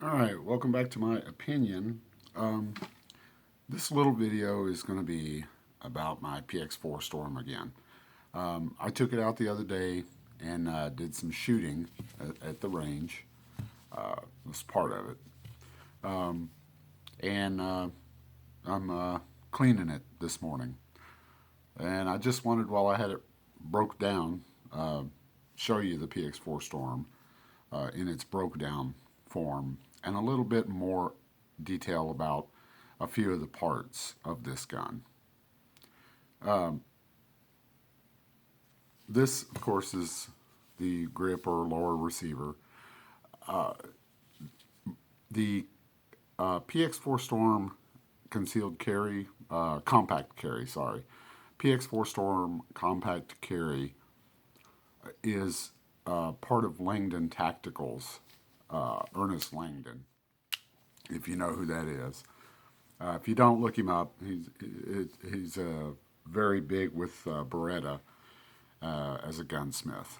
Alright, welcome back to my opinion. This little video is going to be about my PX4 Storm again. I took it out the other day and did some shooting at the range. Was part of it. And I'm cleaning it this morning. And I just wanted, while I had it broke down, show you the PX4 Storm in its broke down form and a little bit more detail about a few of the parts of this gun. This, of course, is the grip or lower receiver. The PX4 Storm concealed carry, compact carry, sorry. PX4 Storm compact carry is part of Langdon Tacticals, Ernest Langdon, if you know who that is. If you don't, look him up. He's very big with Beretta as a gunsmith.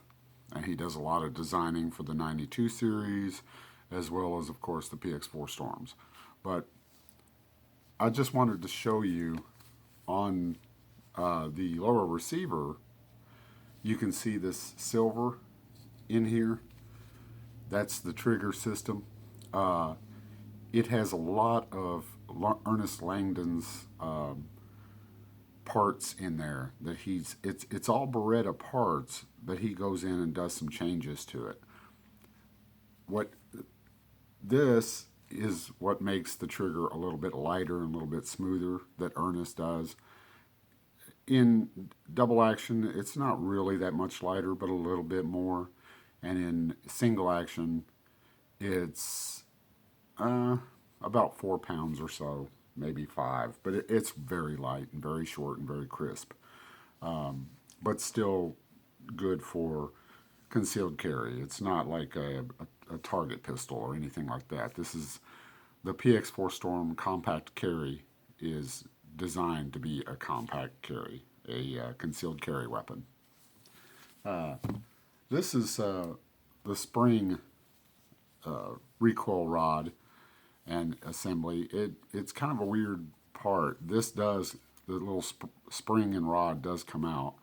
And he does a lot of designing for the 92 series, as well as, of course, the PX4 Storms. But I just wanted to show you on the lower receiver, you can see this silver in here. That's the trigger system. It has a lot of Ernest Langdon's parts in there that it's all Beretta parts, but he goes in and does some changes to it. What this is what makes the trigger a little bit lighter and a little bit smoother that Ernest does. In double action, it's not really that much lighter, but a little bit more. And in single action, it's about 4 pounds or so, maybe 5. But it's very light and very short and very crisp. But still good for concealed carry. It's not like a target pistol or anything like that. This is the PX4 Storm compact carry is designed to be a compact carry, a concealed carry weapon. This is the spring recoil rod and assembly. It's kind of a weird part. This does, the little spring and rod does come out.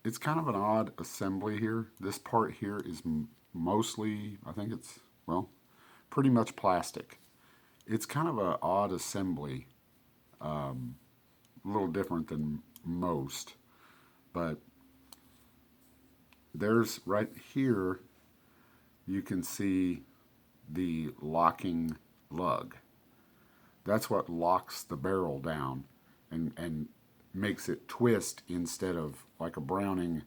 It's kind of an odd assembly here. This part here is mostly, I think it's, well, pretty much plastic. It's kind of an odd assembly, a little different than most, but there's right here, you can see the locking lug. That's what locks the barrel down and makes it twist instead of like a Browning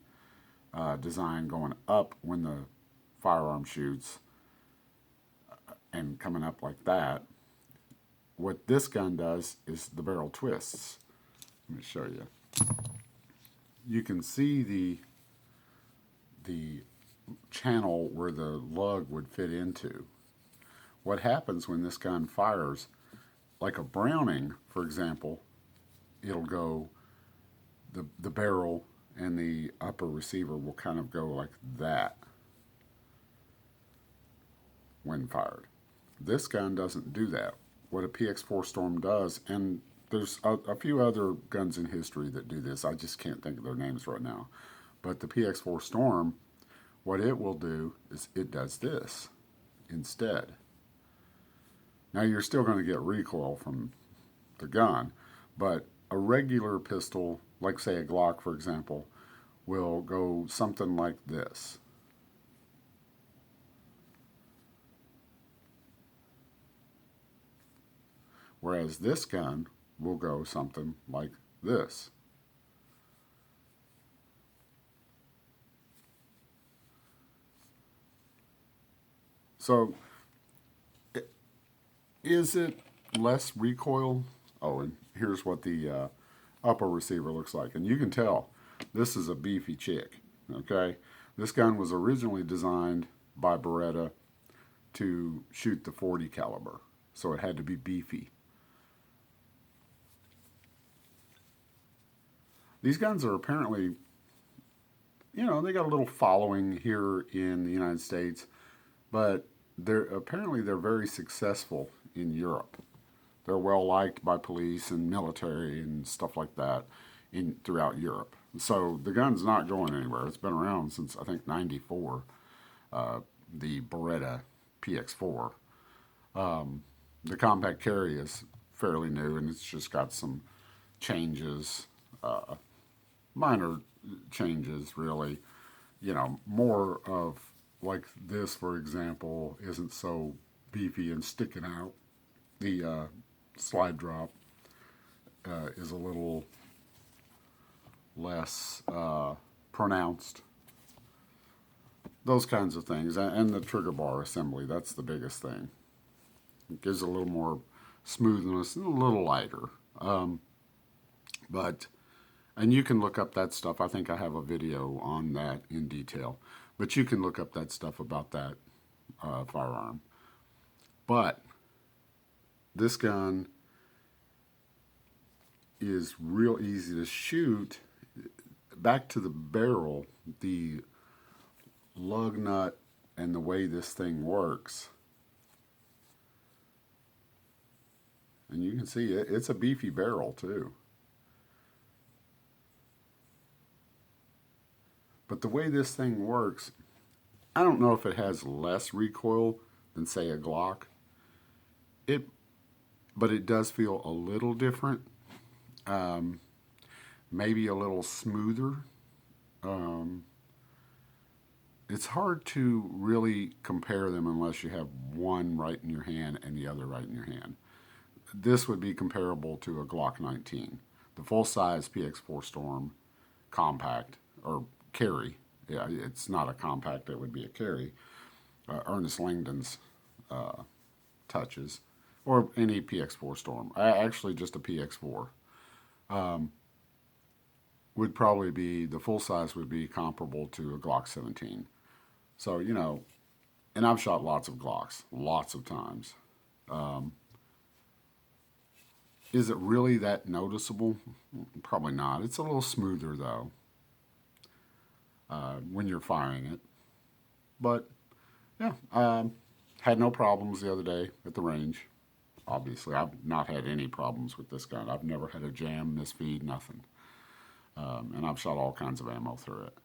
design going up when the firearm shoots and coming up like that. What this gun does is the barrel twists. Let me show you. You can see the channel where the lug would fit into. What happens when this gun fires, like a Browning, for example, it'll go, the barrel and the upper receiver will kind of go like that when fired. This gun doesn't do that. What a PX4 Storm does, and there's a few other guns in history that do this, I just can't think of their names right now, but the PX4 Storm, what it will do is it does this instead. Now you're still going to get recoil from the gun, but a regular pistol, like say a Glock for example, will go something like this. Whereas this gun will go something like this. So, is it less recoil? Oh, and here's what the upper receiver looks like. And you can tell this is a beefy chick, okay? This gun was originally designed by Beretta to shoot the .40 caliber, so it had to be beefy. These guns are apparently, they got a little following here in the United States, but they're very successful in Europe. They're well liked by police and military and stuff like that in throughout Europe. So the gun's not going anywhere. It's been around since I think '94. The Beretta Px4. The compact carry is fairly new, and it's just got some changes, minor changes, really. More of like this, for example, isn't so beefy and sticking out. The slide drop is a little less pronounced. Those kinds of things, and the trigger bar assembly, that's the biggest thing. It gives a little more smoothness and a little lighter. But, and you can look up that stuff. I think I have a video on that in detail. But you can look up that stuff about that firearm. But this gun is real easy to shoot. Back to the barrel, the lug nut and the way this thing works. And you can see it's a beefy barrel too. But the way this thing works, I don't know if it has less recoil than say a Glock. But it does feel a little different. Maybe a little smoother. It's hard to really compare them unless you have one right in your hand and the other right in your hand. This would be comparable to a Glock 19. The full-size PX4 Storm compact, or carry. Yeah, it's not a compact, it would be a carry. Ernest Langdon's touches, or any PX4 Storm. Actually, just a PX4. Would probably be, the full size would be comparable to a Glock 17. So, and I've shot lots of Glocks, lots of times. Is it really that noticeable? Probably not. It's a little smoother, though, when you're firing it. But, yeah, had no problems the other day at the range. Obviously, I've not had any problems with this gun. I've never had a jam, misfeed, nothing. And I've shot all kinds of ammo through it.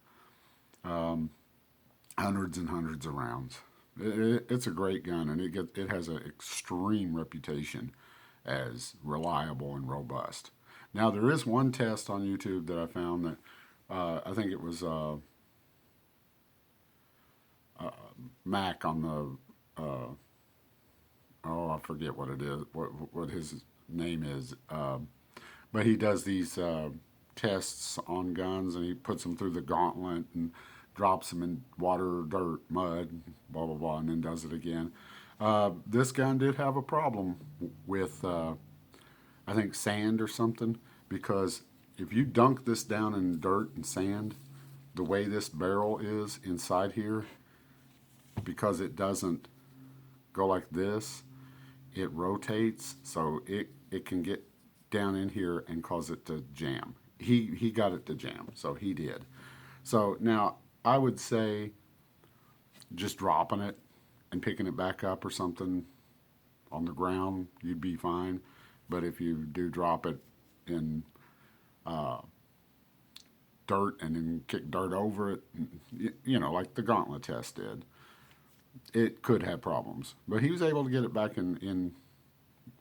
Hundreds and hundreds of rounds. It's a great gun, and it has an extreme reputation as reliable and robust. Now, there is one test on YouTube that I found that I think it was Mac on the I forget what it is, what his name is, but he does these tests on guns, and he puts them through the gauntlet and drops them in water, dirt, mud, blah blah blah, and then does it again. This gun did have a problem with I think sand or something, because if you dunk this down in dirt and sand, the way this barrel is inside here, because it doesn't go like this, it rotates, so it can get down in here and cause it to jam. He got it to jam, so he did. So now I would say just dropping it and picking it back up or something on the ground, you'd be fine. But if you do drop it in dirt and then kick dirt over it, like the gauntlet test did, it could have problems. But he was able to get it back in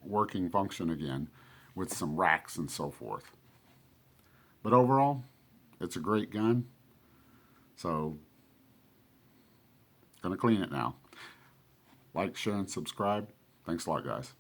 working function again with some racks and so forth. But overall, it's a great gun. So, gonna clean it now. Like, share, and subscribe. Thanks a lot, guys.